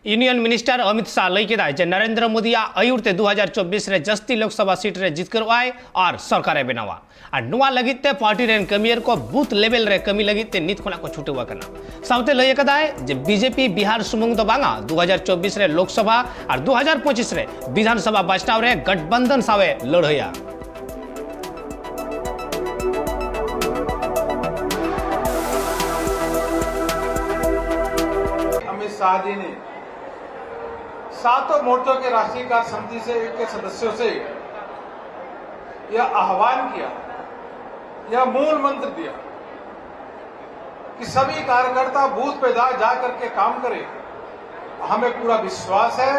Union minister Amit Shah लई के नरेंद्र मोदी आयुरते 2024 रे जस्ती लोकसभा सीट रे जीत करवाए और सरकार बनावा और नुआ लगिते पार्टी रेन कमियर को बूथ लेवल रे कमी लगिते नित खुना को छुटे हुआ करना साउते लई कदाय जे बीजेपी बिहार सुमुंग तो बांगा 2024 रे लोकसभा और 2025 रे विधानसभा बचनाव रे गठबंधन सावे लड़ैया। अमित शाह जी ने सातों मोर्चों के राष्ट्रीय कार्य समिति के सदस्यों से यह आह्वान किया, यह मूल मंत्र दिया कि सभी कार्यकर्ता बूथ पे जा करके काम करें। हमें पूरा विश्वास है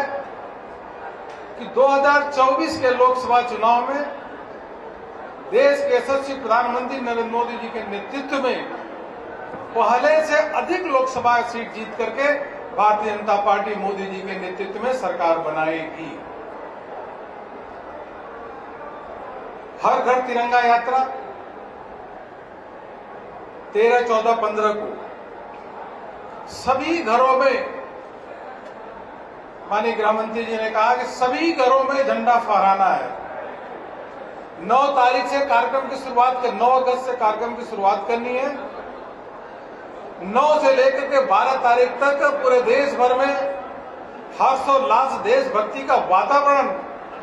कि 2024 के लोकसभा चुनाव में देश के यशस्वी प्रधानमंत्री नरेंद्र मोदी जी के नेतृत्व में पहले से अधिक लोकसभा सीट जीत करके भारतीय जनता पार्टी मोदी जी के नेतृत्व में सरकार बनाएगी। हर घर तिरंगा यात्रा 13, 14, 15 को सभी घरों में, माननीय गृह मंत्री जी ने कहा कि सभी घरों में झंडा फहराना है। 9 तारीख से कार्यक्रम की शुरुआत 9 अगस्त से कार्यक्रम की शुरुआत करनी है। 9 से लेकर के 12 तारीख तक पूरे देश भर में हर्षोल्लास देशभक्ति का वातावरण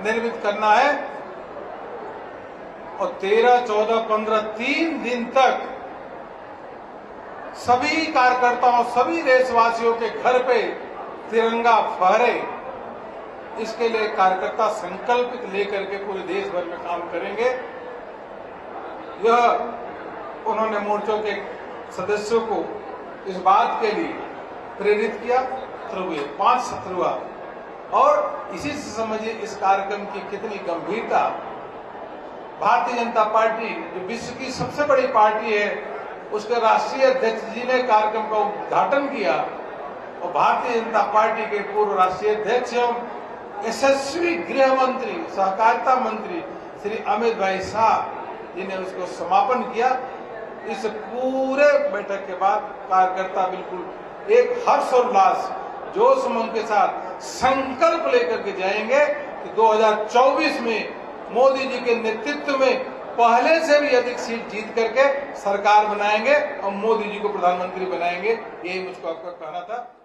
निर्मित करना है और 13, 14, 15 3 दिन तक सभी कार्यकर्ताओं, सभी देशवासियों के घर पे तिरंगा फहरे। इसके लिए कार्यकर्ता संकल्पित लेकर के पूरे देश भर में काम करेंगे। यह उन्होंने मोर्चों के सदस्यों को इस बात के लिए प्रेरित किया। 5 सत्र हुआ और इसी से समझिए इस कार्यक्रम की कितनी गंभीरता। भारतीय जनता पार्टी जो विश्व की सबसे बड़ी पार्टी है, उसके राष्ट्रीय अध्यक्ष जी ने कार्यक्रम का उद्घाटन किया और भारतीय जनता पार्टी के पूर्व राष्ट्रीय अध्यक्ष एवं यशस्वी गृह मंत्री, सहकारिता मंत्री श्री अमित भाई शाह जी ने उसको समापन किया। इस पूरे बैठक के बाद कार्यकर्ता बिल्कुल एक हर्षोल्लास जोश उमंग के साथ संकल्प लेकर के जाएंगे कि 2024 में मोदी जी के नेतृत्व में पहले से भी अधिक सीट जीत करके सरकार बनाएंगे और मोदी जी को प्रधानमंत्री बनाएंगे। यही मुझको आपका कहना था।